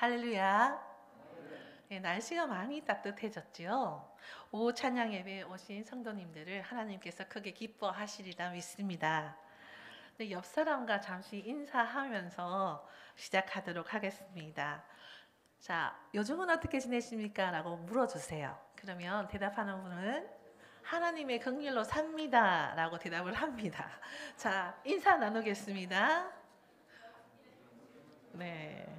할렐루야. 네, 날씨가 많이 따뜻해졌지요. 오후 찬양 예배에 오신 성도님들을 하나님께서 크게 기뻐하시리라 믿습니다. 네, 옆 사람과 잠시 인사하면서 시작하도록 하겠습니다. 자, 요즘은 어떻게 지내십니까? 라고 물어주세요. 그러면 대답하는 분은 하나님의 긍휼로 삽니다. 라고 대답을 합니다. 자, 인사 나누겠습니다. 네.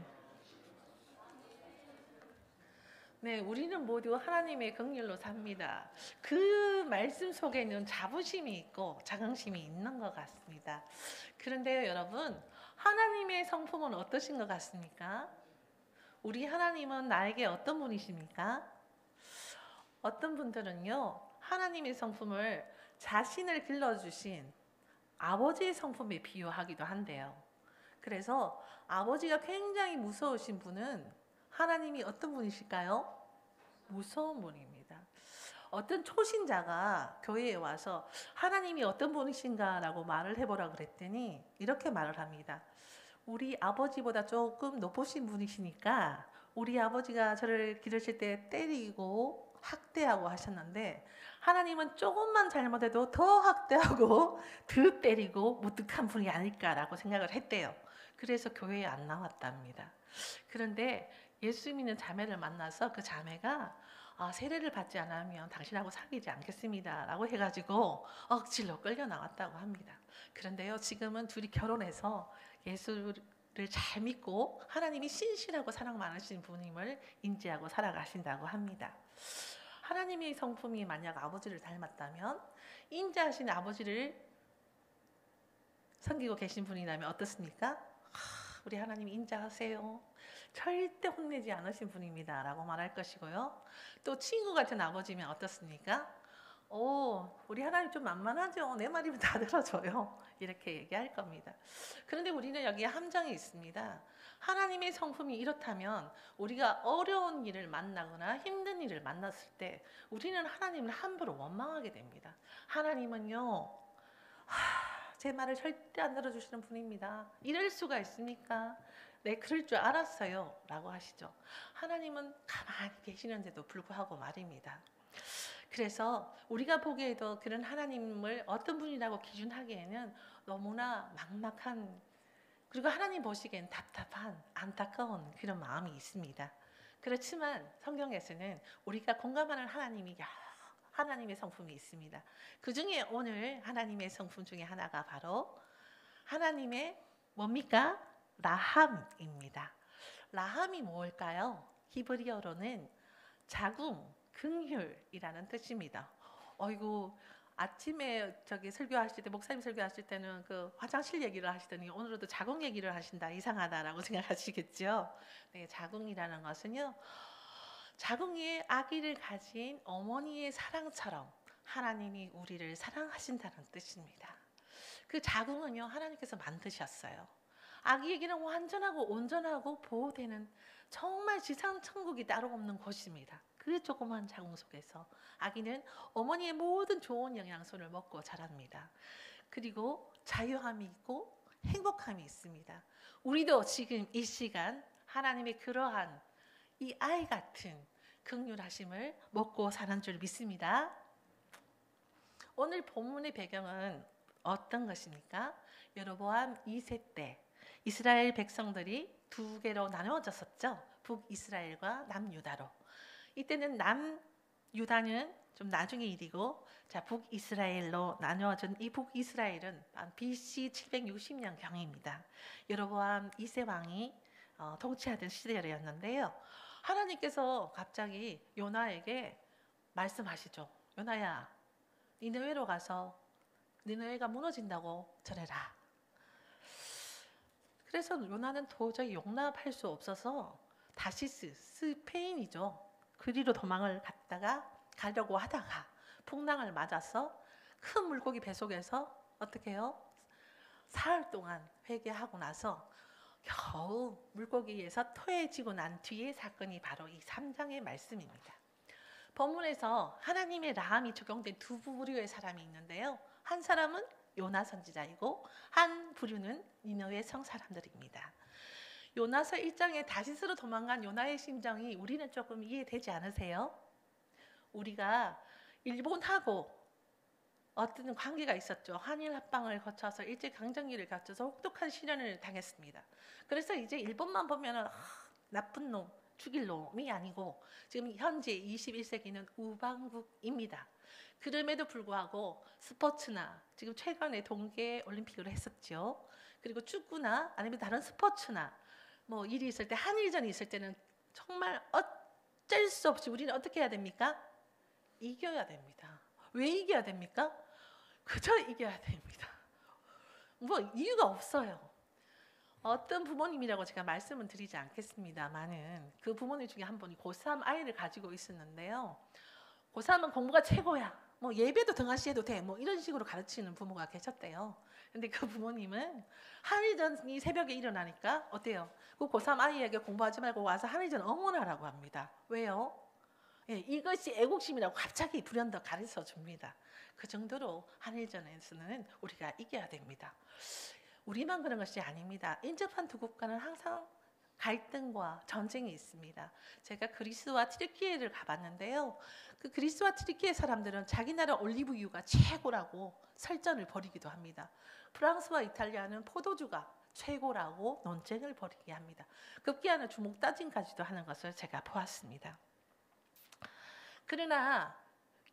네, 우리는 모두 하나님의 긍휼로 삽니다. 그 말씀 속에는 자부심이 있고 자긍심이 있는 것 같습니다. 그런데요, 여러분, 하나님의 성품은 어떠신 것 같습니까? 우리 하나님은 나에게 어떤 분이십니까? 어떤 분들은요, 하나님의 성품을 자신을 길러주신 아버지의 성품에 비유하기도 한대요. 그래서 아버지가 굉장히 무서우신 분은 하나님이 어떤 분이실까요? 무서운 분입니다. 어떤 초신자가 교회에 와서 하나님이 어떤 분이신가 라고 말을 해보라 그랬더니 이렇게 말을 합니다. 우리 아버지보다 조금 높으신 분이시니까 우리 아버지가 저를 기르실 때 때리고 학대하고 하셨는데 하나님은 조금만 잘못해도 더 학대하고 더 때리고 무뚝한 분이 아닐까라고 생각을 했대요. 그래서 교회에 안 나왔답니다. 그런데 예수 믿는 자매를 만나서 그 자매가 세례를 받지 않으면 당신하고 사귀지 않겠습니다 라고 해가지고 억지로 끌려 나왔다고 합니다. 그런데요, 지금은 둘이 결혼해서 예수를 잘 믿고 하나님이 신실하고 사랑 많으신 분임을 인지하고 살아가신다고 합니다. 하나님의 성품이 만약 아버지를 닮았다면 인자하신 아버지를 섬기고 계신 분이라면 어떻습니까? 우리 하나님 인자하세요. 절대 혼내지 않으신 분입니다 라고 말할 것이고요. 또 친구 같은 아버지면 어떻습니까? 우리 하나님 좀 만만하죠. 내 말이면 다 들어줘요. 이렇게 얘기할 겁니다. 그런데 우리는 여기에 함정이 있습니다. 하나님의 성품이 이렇다면 우리가 어려운 일을 만나거나 힘든 일을 만났을 때 우리는 하나님을 함부로 원망하게 됩니다. 하나님은요, 제 말을 절대 안 들어주시는 분입니다. 이럴 수가 있습니까? 네, 그럴 줄 알았어요 라고 하시죠. 하나님은 가만히 계시는데도 불구하고 말입니다. 그래서 우리가 보기에도 그런 하나님을 어떤 분이라고 기준하기에는 너무나 막막한, 그리고 하나님 보시기엔 답답한, 안타까운 그런 마음이 있습니다. 그렇지만 성경에서는 우리가 공감하는 하나님의 성품이 있습니다. 그 중에 오늘 하나님의 성품 중에 하나가 바로 하나님의 뭡니까? 라함입니다. 라함이 뭘까요? 히브리어로는 자궁, 긍휼이라는 뜻입니다. 어이구, 아침에 설교하실 때, 목사님 설교하실 때는 그 화장실 얘기를 하시더니 오늘도 자궁 얘기를 하신다, 이상하다라고 생각하시겠죠? 네, 자궁이라는 것은요, 자궁에 아기를 가진 어머니의 사랑처럼 하나님이 우리를 사랑하신다는 뜻입니다. 그 자궁은요, 하나님께서 만드셨어요. 아기에게는 완전하고 온전하고 보호되는 정말 지상 천국이 따로 없는 곳입니다. 그 조그만 자궁 속에서 아기는 어머니의 모든 좋은 영양소를 먹고 자랍니다. 그리고 자유함이 있고 행복함이 있습니다. 우리도 지금 이 시간 하나님의 그러한 이 아이 같은 긍휼하심을 먹고 사는 줄 믿습니다. 오늘 본문의 배경은 어떤 것입니까? 여로보암 2세 때 이스라엘 백성들이 두 개로 나누어졌었죠. 북이스라엘과 남유다로. 이때는 남유다는 좀 나중의 일이고, 북이스라엘로 나누어진 이 북이스라엘은 BC 760년 경입니다. 여로보암 2세 왕이 통치하던 시대였는데요. 하나님께서 갑자기 요나에게 말씀하시죠. 요나야, 니느웨로 가서 니느웨가 무너진다고 전해라. 그래서 요나는 도저히 용납할 수 없어서 다시스, 스페인이죠. 그리로 도망을 가려고 하다가 풍랑을 맞아서 큰 물고기 뱃속에서 어떻게 해요? 사흘 동안 회개하고 나서 겨우 물고기에서 토해지고 난 뒤의 사건이 바로 이 3장의 말씀입니다. 본문에서 하나님의 라함이 적용된 두 부류의 사람이 있는데요. 한 사람은 요나 선지자이고 한 부류는 니느웨 성 사람들입니다. 요나서 1장에 다시스로 도망간 요나의 심정이 우리는 조금 이해되지 않으세요? 우리가 일본하고 어떤 관계가 있었죠. 한일 합방을 거쳐서 일제강점기를 거쳐서 혹독한 시련을 당했습니다. 그래서 이제 일본만 보면은 나쁜 놈, 죽일 놈이 아니고 지금 현재 21세기는 우방국입니다. 그럼에도 불구하고 스포츠나 지금 최근에 동계 올림픽을 했었죠. 그리고 축구나 아니면 다른 스포츠나 뭐 일이 있을 때 한일전이 있을 때는 정말 어쩔 수 없이 우리는 어떻게 해야 됩니까? 이겨야 됩니다. 왜 이겨야 됩니까? 그저 이겨야 됩니다. 뭐 이유가 없어요. 어떤 부모님이라고 제가 말씀은 드리지 않겠습니다만은 그 부모님 중에 한 분이 고3 아이를 가지고 있었는데요. 고3은 공부가 최고야. 뭐 예배도 등하시해도 돼. 뭐 이런 식으로 가르치는 부모가 계셨대요. 근데 그 부모님은 한일전이 새벽에 일어나니까 어때요? 그 고3 아이에게 공부하지 말고 와서 한일전 응원하라고 합니다. 왜요? 예, 이것이 애국심이라고 갑자기 불현듯 가르쳐 줍니다. 그 정도로 한일전에서는 우리가 이겨야 됩니다. 우리만 그런 것이 아닙니다. 인접한 두 국가는 항상 갈등과 전쟁이 있습니다. 제가 그리스와 튀르키예를 가봤는데요. 그 그리스와 튀르키예 사람들은 자기 나라 올리브유가 최고라고 설전을 벌이기도 합니다. 프랑스와 이탈리아는 포도주가 최고라고 논쟁을 벌이게 합니다. 급기야는 주먹 다짐까지도 하는 것을 제가 보았습니다. 그러나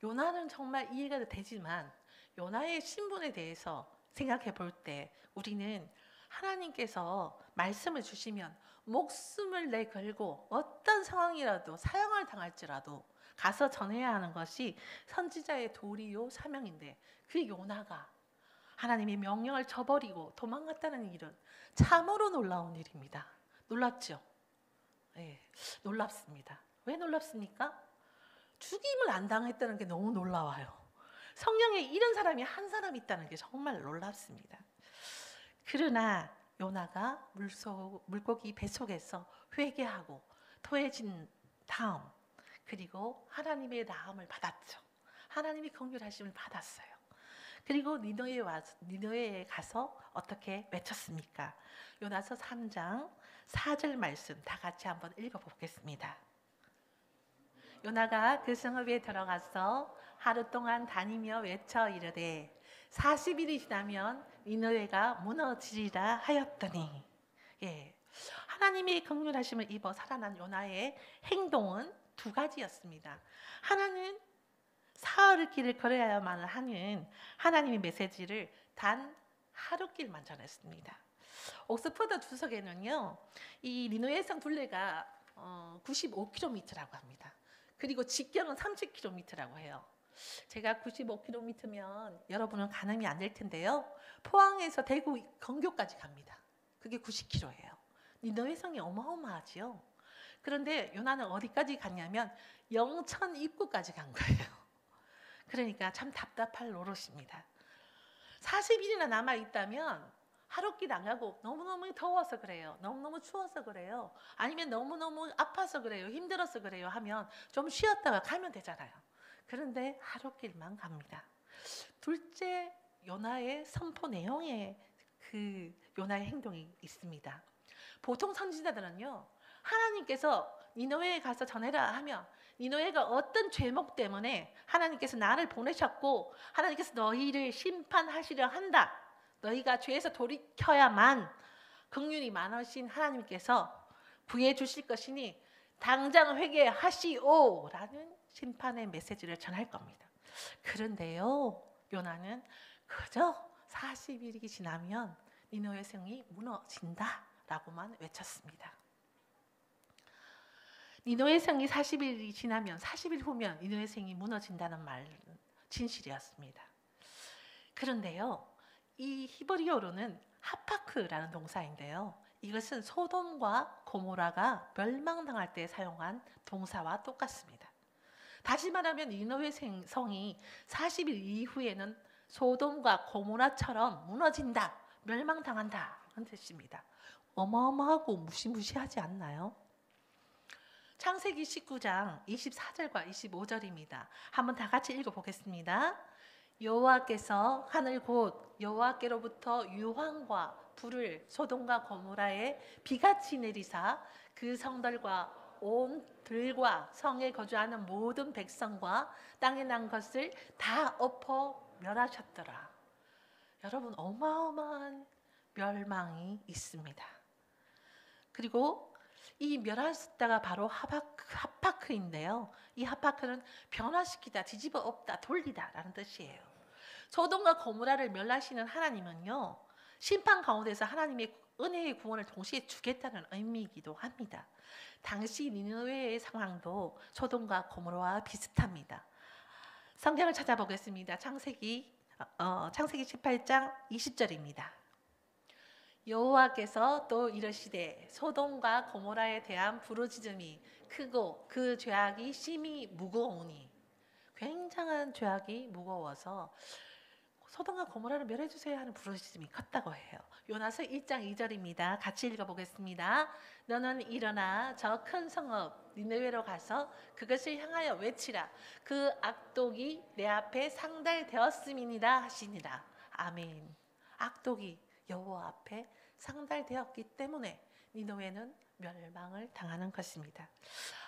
요나는 정말 이해가 되지만 요나의 신분에 대해서 생각해 볼 때 우리는 하나님께서 말씀을 주시면 목숨을 내걸고 어떤 상황이라도 사형을 당할지라도 가서 전해야 하는 것이 선지자의 도리요 사명인데 그 요나가 하나님의 명령을 저버리고 도망갔다는 일은 참으로 놀라운 일입니다. 놀랍죠? 네, 놀랍습니다. 왜 놀랍습니까? 죽임을 안 당했다는 게 너무 놀라워요. 성령에 이런 사람이 한 사람 있다는 게 정말 놀랍습니다. 그러나 요나가 물고기 뱃속에서 회개하고 토해진 다음 그리고 하나님의 나음을 받았죠. 하나님이 긍휼하심을 받았어요. 그리고 니느웨에 가서 어떻게 외쳤습니까? 요나서 3장 4절 말씀 다 같이 한번 읽어보겠습니다. 요나가 그 성읍에 들어가서 하루 동안 다니며 외쳐 이르되 40일이 지나면 니느웨가 무너지리라 하였더니 예, 하나님의 긍휼하심을 입어 살아난 요나의 행동은 두 가지였습니다. 하나는 사흘 길을 걸어야만 하는 하나님의 메시지를 단 하루길만 전했습니다. 옥스퍼드 주석에는요, 이 니느웨 성 둘레가 95km라고 합니다. 그리고 직경은 30km라고 해요. 제가 95km면 여러분은 가늠이 안 될 텐데요. 포항에서 대구 건교까지 갑니다. 그게 90km예요. 니느웨 성이 어마어마하지요. 그런데 요나는 어디까지 갔냐면 영천 입구까지 간 거예요. 그러니까 참 답답할 노릇입니다. 40일이나 남아있다면 하루길 안 가고 너무너무 더워서 그래요. 너무너무 추워서 그래요. 아니면 너무너무 아파서 그래요. 힘들어서 그래요 하면 좀 쉬었다가 가면 되잖아요. 그런데 하루길만 갑니다. 둘째 요나의 선포 내용에 그 요나의 행동이 있습니다. 보통 선지자들은요. 하나님께서 니느웨에 가서 전해라 하면 니느웨가 어떤 죄목 때문에 하나님께서 나를 보내셨고 하나님께서 너희를 심판하시려 한다. 너희가 죄에서 돌이켜야만 긍휼이 많으신 하나님께서 구해 주실 것이니 당장 회개하시오 라는 심판의 메시지를 전할 겁니다. 그런데요 요나는 그저 40일이 지나면 니느웨 성이 무너진다 라고만 외쳤습니다. 니느웨 성이 40일이 지나면 40일 후면 니느웨 성이 무너진다는 말은 진실이었습니다. 그런데요 이 히브리어로는 하파크라는 동사인데요. 이것은 소돔과 고모라가 멸망당할 때 사용한 동사와 똑같습니다. 다시 말하면 니느웨 성이 40일 이후에는 소돔과 고모라처럼 무너진다, 멸망당한다 하는 뜻입니다. 어마어마하고 무시무시하지 않나요? 창세기 19장 24절과 25절입니다. 한번 다 같이 읽어보겠습니다. 여호와께서 하늘 곧 여호와께로부터 유황과 불을 소돔과 고모라에 비같이 내리사 그 성들과 온 들과 성에 거주하는 모든 백성과 땅에 난 것을 다 엎어 멸하셨더라. 여러분, 어마어마한 멸망이 있습니다. 그리고 이 멸하셨다가 바로 하파크인데요. 이 하파크는 변화시키다, 뒤집어 엎다, 돌리다 라는 뜻이에요. 소돔과 고모라를 멸하시는 하나님은요, 심판 가운데서 하나님의 은혜의 구원을 동시에 주겠다는 의미이기도 합니다. 당시 니느웨의 상황도 소돔과 고모라와 비슷합니다. 성경을 찾아보겠습니다. 창세기 18장 20절입니다. 여호와께서 또 이르시되 소돔과 고모라에 대한 부르짖음이 크고 그 죄악이 심히 무거우니, 굉장한 죄악이 무거워서 소돔과 고모라를 멸해주세요 하는 부르짖음이 컸다고 해요. 요나서 1장 2절입니다. 같이 읽어보겠습니다. 너는 일어나 저 큰 성읍 니느웨로 가서 그것을 향하여 외치라. 그 악독이 내 앞에 상달되었음이니라 하시니라. 아멘. 악독이 여호와 앞에 상달되었기 때문에 니느웨는 멸망을 당하는 것입니다.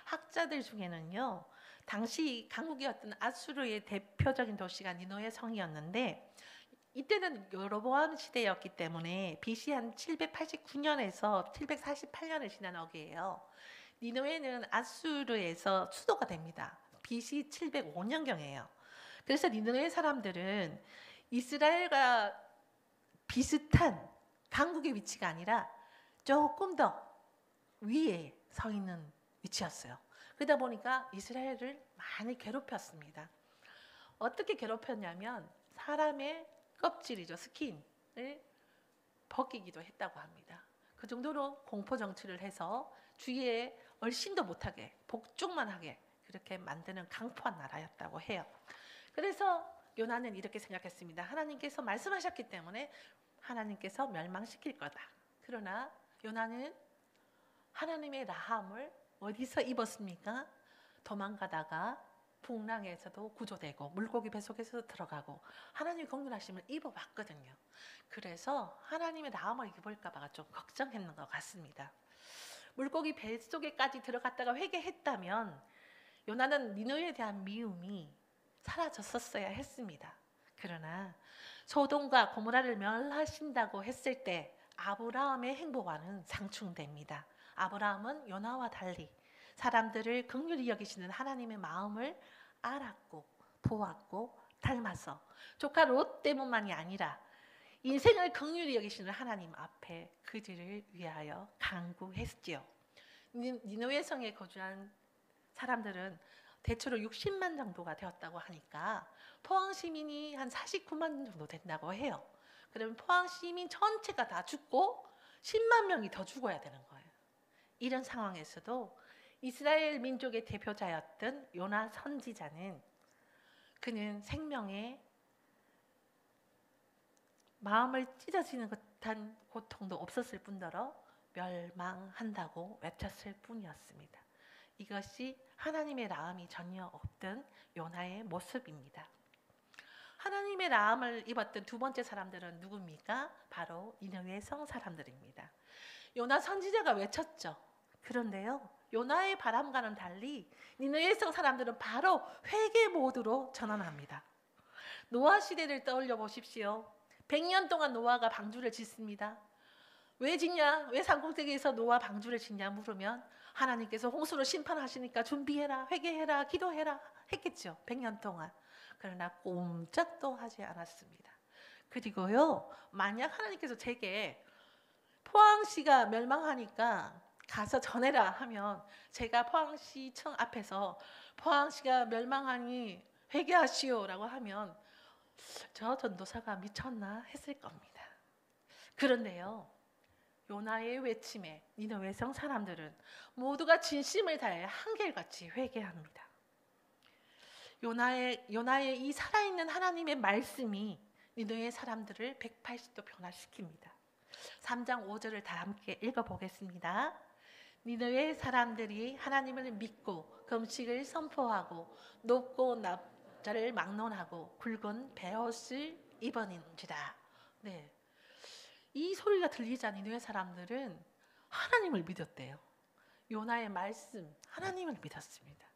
학자들 중에는요, 당시 강국이었던 아수르의 대표적인 도시가 니느웨 성이었는데, 이때는 여로보암 시대였기 때문에 BC 한 789년에서 748년을 지난 어기예요. 니느웨는 아수르에서 수도가 됩니다. BC 705년경이에요. 그래서 니느웨 사람들은 이스라엘과 비슷한 강국의 위치가 아니라 조금 더 위에 서 있는 위치였어요. 그러다 보니까 이스라엘을 많이 괴롭혔습니다. 어떻게 괴롭혔냐면 사람의 껍질이죠, 스킨을 벗기기도 했다고 합니다. 그 정도로 공포 정치를 해서 주위에 얼씬도 못하게, 복종만 하게 그렇게 만드는 강포한 나라였다고 해요. 그래서 요나는 이렇게 생각했습니다. 하나님께서 말씀하셨기 때문에 하나님께서 멸망시킬 거다. 그러나 요나는 하나님의 라함을 어디서 입었습니까? 도망가다가 풍랑에서도 구조되고 물고기 뱃속에서도 들어가고 하나님의 긍휼하심을 입어봤거든요. 그래서 하나님의 라함을 입을까 봐 좀 걱정했는 것 같습니다. 물고기 뱃속에까지 들어갔다가 회개했다면 요나는 니느웨에 대한 미움이 사라졌었어야 했습니다. 그러나 소돔과 고모라를 멸하신다고 했을 때 아브라함의 행보와는 상충됩니다. 아브라함은 요나와 달리 사람들을 긍휼히 여기시는 하나님의 마음을 알았고 보았고 닮아서 조카 롯 때문만이 아니라 인생을 긍휼히 여기시는 하나님 앞에 그들을 위하여 간구했지요. 니느웨 성에 거주한 사람들은 대체로 60만 정도가 되었다고 하니까 포항 시민이 한 49만 정도 된다고 해요. 그러면 포항 시민 전체가 다 죽고 10만 명이 더 죽어야 되는 거예요. 이런 상황에서도 이스라엘 민족의 대표자였던 요나 선지자는 그는 생명에 마음을 찢어지는 듯한 고통도 없었을 뿐더러 멸망한다고 외쳤을 뿐이었습니다. 이것이 하나님의 라함이 전혀 없던 요나의 모습입니다. 하나님의 라함을 입었던 두 번째 사람들은 누굽니까? 바로 니느웨 성 사람들입니다. 요나 선지자가 외쳤죠. 그런데요, 요나의 바람과는 달리 니느웨 성 사람들은 바로 회개 모드로 전환합니다. 노아 시대를 떠올려 보십시오. 100년 동안 노아가 방주를 짓습니다. 왜 짓냐? 왜 산꼭대기에서 노아 방주를 짓냐 물으면 하나님께서 홍수로 심판하시니까 준비해라, 회개해라, 기도해라 했겠죠. 100년 동안. 그러나 꼼짝도 하지 않았습니다. 그리고요, 만약 하나님께서 제게 포항시가 멸망하니까 가서 전해라 하면 제가 포항시청 앞에서 포항시가 멸망하니 회개하시오라고 하면 저 전도사가 미쳤나 했을 겁니다. 그런데요, 요나의 외침에 니느웨 성 사람들은 모두가 진심을 다해 한결같이 회개합니다. 요나의 이 살아있는 하나님의 말씀이 니느웨 사람들을 180도 변화시킵니다. 3장 5절을 다 함께 읽어보겠습니다. 니느웨 사람들이 하나님을 믿고 금식을 선포하고 높고 낮자를 막론하고 굵은 베옷을 입었는지라. 네, 이 소리가 들리자 니느웨 사람들은 하나님을 믿었대요. 요나의 말씀, 하나님을 믿었습니다.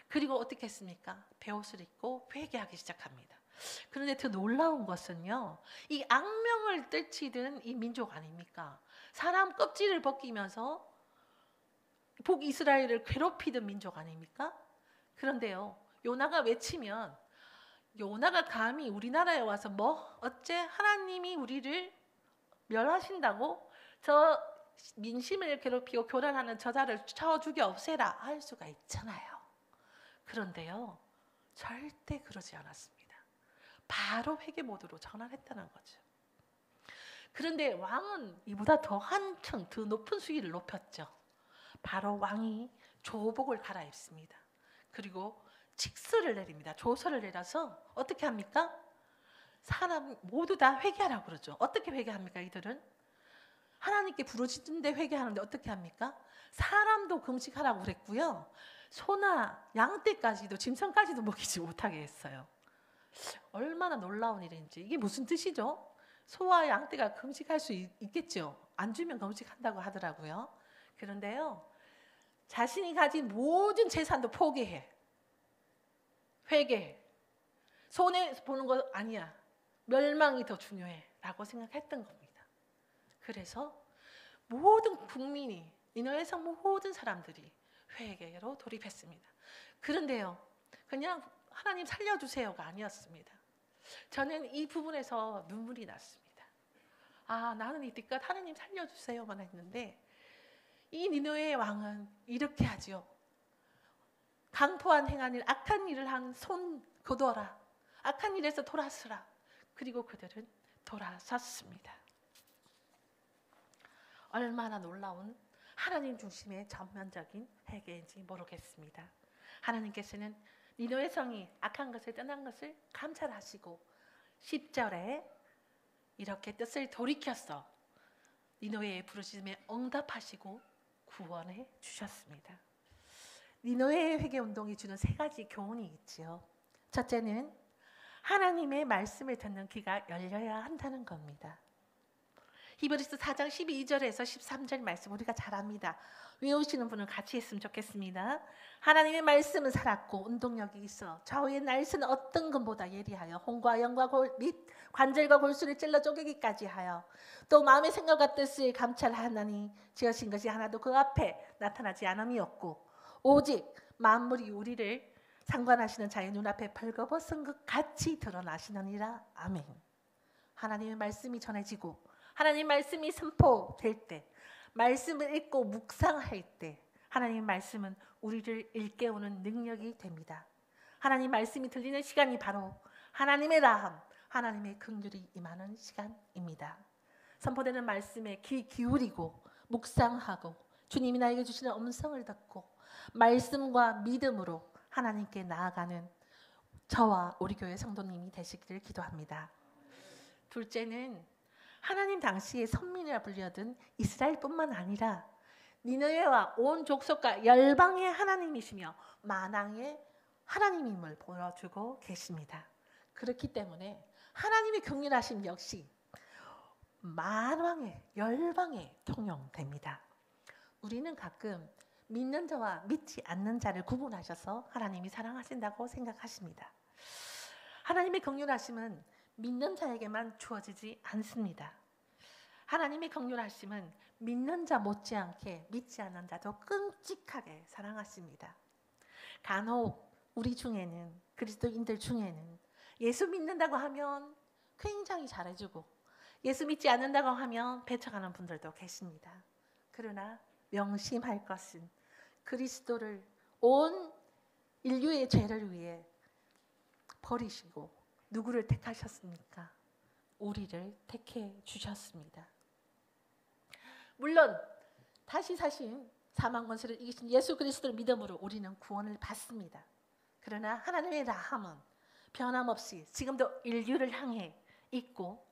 그리고 어떻게 했습니까? 베옷을 입고 회개하기 시작합니다. 그런데 더 놀라운 것은요, 이 악명을 떨치던 이 민족 아닙니까? 사람 껍질을 벗기면서 북이스라엘을 괴롭히던 민족 아닙니까? 그런데요, 요나가 외치면, 요나가 감히 우리나라에 와서 어째 하나님이 우리를 멸하신다고 저 민심을 괴롭히고 교란하는 저자를 쳐 죽여 없애라 할 수가 있잖아요. 그런데요, 절대 그러지 않았습니다. 바로 회개 모드로 전환했다는 거죠. 그런데 왕은 이보다 더 한층 더 높은 수위를 높였죠. 바로 왕이 조복을 갈아입습니다. 그리고 칙서를 내립니다. 조서를 내려서 어떻게 합니까? 사람 모두 다 회개하라고 그러죠. 어떻게 회개합니까? 이들은 하나님께 부르짖는데 회개하는데 어떻게 합니까? 사람도 금식하라고 그랬고요. 소나 양떼까지도 짐승까지도 먹이지 못하게 했어요. 얼마나 놀라운 일인지. 이게 무슨 뜻이죠? 소와 양떼가 금식할 수 있겠죠. 안 주면 금식한다고 하더라고요. 그런데요, 자신이 가진 모든 재산도 포기해. 회개해. 손해 보는 거 아니야. 멸망이 더 중요해 라고 생각했던 겁니다. 그래서 모든 국민이, 니느웨에서 모든 사람들이 회개로 돌입했습니다. 그런데요, 그냥 하나님 살려주세요가 아니었습니다. 저는 이 부분에서 눈물이 났습니다. 아, 나는 이때껏 하나님 살려주세요만 했는데 이 니느웨의 왕은 이렇게 하지요. 강포한 행한 일, 악한 일을 한 손 거둬라. 악한 일에서 돌아서라. 그리고 그들은 돌아섰습니다. 얼마나 놀라운 하나님 중심의 전면적인 회개인지 모르겠습니다. 하나님께서는 니느웨 성이 악한 것을 떠난 것을 감찰하시고 10절에 이렇게 뜻을 돌이켜서 니느웨의 부르짖음에 응답하시고 구원해 주셨습니다. 니느웨의 회개 운동이 주는 세 가지 교훈이 있지요. 첫째는 하나님의 말씀을 듣는 귀가 열려야 한다는 겁니다. 히브리서 4장 12절에서 13절 말씀 우리가 잘 압니다. 외우시는 분은 같이 했으면 좋겠습니다. 하나님의 말씀은 살았고 운동력이 있어 좌우의 날선 어떤 것보다 예리하여 혼과 영과 및 관절과 골수를 찔러 쪼개기까지 하여 또 마음의 생각과 뜻을 감찰하나니 지으신 것이 하나도 그 앞에 나타나지 않음이 없고 오직 만물이 우리를 상관하시는 자의 눈앞에 벌거벗은 것 같이 드러나시느니라. 아멘. 하나님의 말씀이 전해지고 하나님의 말씀이 선포될 때, 말씀을 읽고 묵상할 때 하나님의 말씀은 우리를 일깨우는 능력이 됩니다. 하나님 말씀이 들리는 시간이 바로 하나님의 라함, 하나님의 긍휼이 임하는 시간입니다. 선포되는 말씀에 귀 기울이고 묵상하고 주님이 나에게 주시는 음성을 듣고 말씀과 믿음으로 하나님께 나아가는 저와 우리 교회 성도님이 되시기를 기도합니다. 둘째는 하나님 당시의 선민이라 불리던 이스라엘뿐만 아니라 니느웨와 온 족속과 열방의 하나님이시며 만왕의 하나님임을 보여주고 계십니다. 그렇기 때문에 하나님의 긍휼하심 역시 만왕의 열방에 통용됩니다. 우리는 가끔 믿는 자와 믿지 않는 자를 구분하셔서 하나님이 사랑하신다고 생각하십니다. 하나님의 긍휼하심은 믿는 자에게만 주어지지 않습니다. 하나님의 긍휼하심은 믿는 자 못지않게 믿지 않는 자도 끔찍하게 사랑하십니다. 간혹 우리 중에는, 그리스도인들 중에는 예수 믿는다고 하면 굉장히 잘해주고 예수 믿지 않는다고 하면 배척하는 분들도 계십니다. 그러나 명심할 것은 그리스도를 온 인류의 죄를 위해 버리시고 누구를 택하셨습니까? 우리를 택해 주셨습니다. 물론 다시 사신 사망 권세를 이기신 예수 그리스도를 믿음으로 우리는 구원을 받습니다. 그러나 하나님의 라함은 변함없이 지금도 인류를 향해 있고,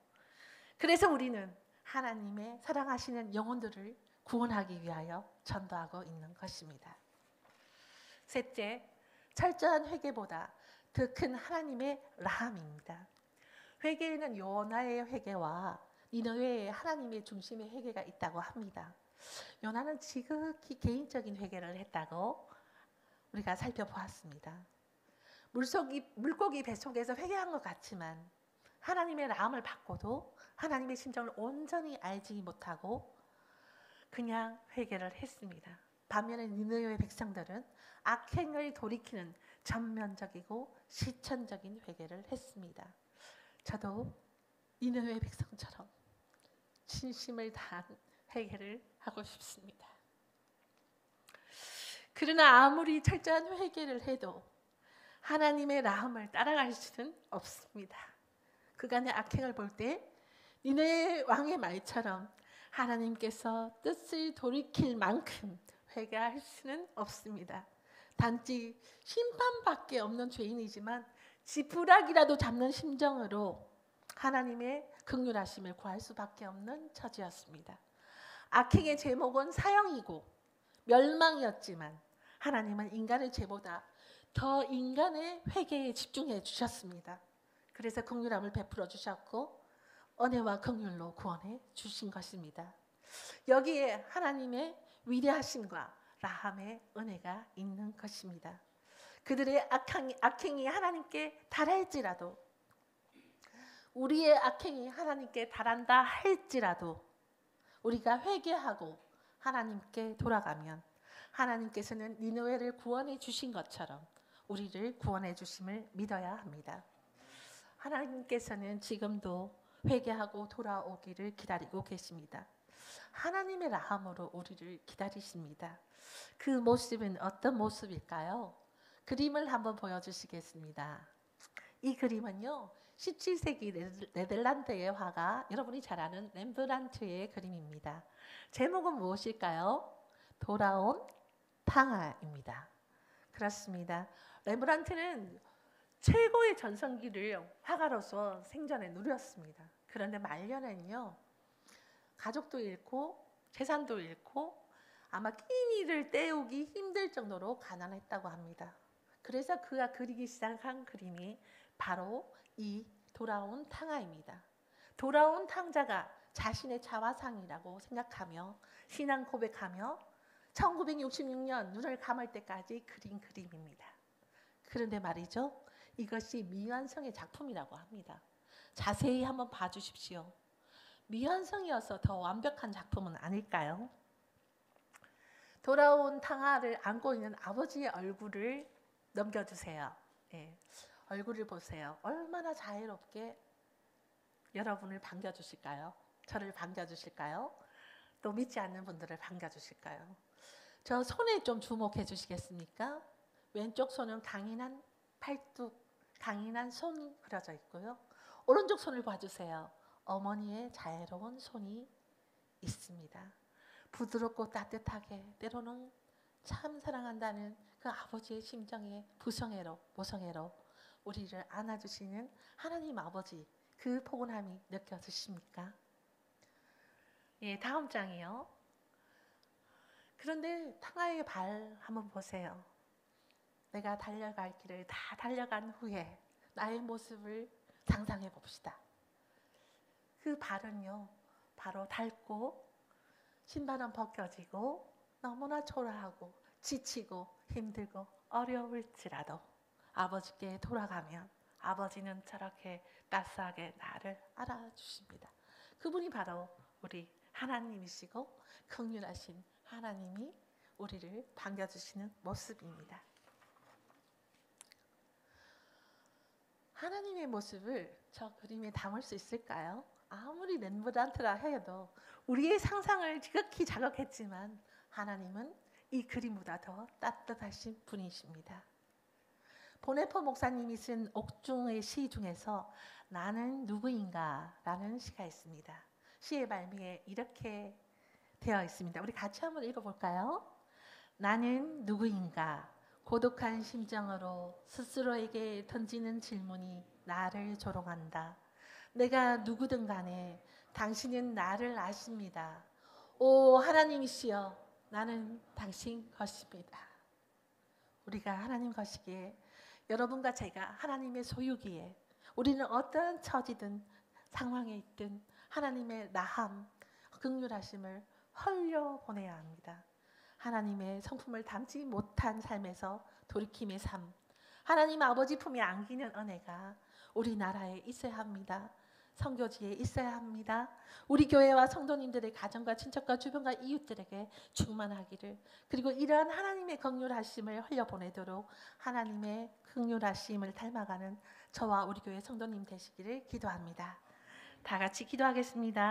그래서 우리는 하나님의 사랑하시는 영혼들을 구원하기 위하여 전도하고 있는 것입니다. 셋째, 철저한 회개보다 더 큰 하나님의 라함입니다. 회개에는 요나의 회개와 니느웨에 하나님의 중심의 회개가 있다고 합니다. 요나는 지극히 개인적인 회개를 했다고 우리가 살펴보았습니다. 물고기 뱃속에서 회개한 것 같지만 하나님의 마음을 받고도 하나님의 심정을 온전히 알지 못하고 그냥 회개를 했습니다. 반면에 니느웨의 백성들은 악행을 돌이키는 전면적이고 실천적인 회개를 했습니다. 저도 니느웨의 백성처럼 진심을 다한 회개를 하고 싶습니다. 그러나 아무리 철저한 회개를 해도 하나님의 마음을 따라갈 수는 없습니다. 그간의 악행을 볼 때 니느웨 왕의 말처럼 하나님께서 뜻을 돌이킬 만큼 회개할 수는 없습니다. 단지 심판밖에 없는 죄인이지만 지푸라기라도 잡는 심정으로 하나님의 긍휼하심을 구할 수밖에 없는 처지였습니다. 악행의 제목은 사형이고 멸망이었지만 하나님은 인간의 죄보다 더 인간의 회개에 집중해 주셨습니다. 그래서 긍휼함을 베풀어 주셨고 은혜와 긍휼로 구원해 주신 것입니다. 여기에 하나님의 위대하심과 라함의 은혜가 있는 것입니다. 그들의 악행이 하나님께 달할지라도 우리의 악행이 하나님께 달한다 할지라도 우리가 회개하고 하나님께 돌아가면 하나님께서는 니느웨를 구원해 주신 것처럼 우리를 구원해 주심을 믿어야 합니다. 하나님께서는 지금도 회개하고 돌아오기를 기다리고 계십니다. 하나님의 라함으로 우리를 기다리십니다. 그 모습은 어떤 모습일까요? 그림을 한번 보여주시겠습니다. 이 그림은요 17세기 네덜란드의 화가 여러분이 잘 아는 렘브란트의 그림입니다. 제목은 무엇일까요? 돌아온 탕아입니다. 그렇습니다. 렘브란트는 최고의 전성기를 화가로서 생전에 누렸습니다. 그런데 말년에는요 가족도 잃고 재산도 잃고 아마 끼니를 때우기 힘들 정도로 가난했다고 합니다. 그래서 그가 그리기 시작한 그림이 바로 이 돌아온 탕아입니다. 돌아온 탕자가 자신의 자화상이라고 생각하며 신앙 고백하며 1966년 눈을 감을 때까지 그린 그림입니다. 그런데 말이죠. 이것이 미완성의 작품이라고 합니다. 자세히 한번 봐주십시오. 미완성이어서 더 완벽한 작품은 아닐까요? 돌아온 탕아를 안고 있는 아버지의 얼굴을 넘겨주세요. 네, 얼굴을 보세요. 얼마나 자유롭게 여러분을 반겨주실까요? 저를 반겨주실까요? 또 믿지 않는 분들을 반겨주실까요? 저 손에 좀 주목해 주시겠습니까? 왼쪽 손은 강인한 팔뚝, 강인한 손 그려져 있고요. 오른쪽 손을 봐주세요. 어머니의 자애로운 손이 있습니다. 부드럽고 따뜻하게 때로는 참 사랑한다는 그 아버지의 심정의 부성애로 모성애로 우리를 안아주시는 하나님 아버지 그 포근함이 느껴지십니까? 예, 다음 장이요. 그런데 탕아의 발 한번 보세요. 내가 달려갈 길을 다 달려간 후에 나의 모습을 상상해 봅시다. 그 발은요 바로 닳고 신발은 벗겨지고 너무나 초라하고 지치고 힘들고 어려울지라도 아버지께 돌아가면 아버지는 저렇게 따스하게 나를 알아주십니다. 그분이 바로 우리 하나님이시고 긍휼하신 하나님이 우리를 반겨주시는 모습입니다. 하나님의 모습을 저 그림에 담을 수 있을까요? 아무리 렘브란트라 해도 우리의 상상을 지극히 자극했지만 하나님은 이 그림보다 더 따뜻하신 분이십니다. 보네포 목사님이 쓴 옥중의 시 중에서 나는 누구인가 라는 시가 있습니다. 시의 말미에 이렇게 되어 있습니다. 우리 같이 한번 읽어볼까요? 나는 누구인가? 고독한 심정으로 스스로에게 던지는 질문이 나를 조롱한다. 내가 누구든 간에 당신은 나를 아십니다. 오 하나님이시여 나는 당신 것입니다. 우리가 하나님 것이기에 여러분과 제가 하나님의 소유기에 우리는 어떤 처지든 상황에 있든 하나님의 라함, 긍휼하심을 흘려보내야 합니다. 하나님의 성품을 담지 못한 삶에서 돌이킴의 삶, 하나님 아버지 품에 안기는 은혜가 우리나라에 있어야 합니다. 선교지에 있어야 합니다. 우리 교회와 성도님들의 가정과 친척과 주변과 이웃들에게 충만하기를, 그리고 이러한 하나님의 긍휼하심을 흘려보내도록 하나님의 긍휼하심을 닮아가는 저와 우리 교회 성도님 되시기를 기도합니다. 다 같이 기도하겠습니다.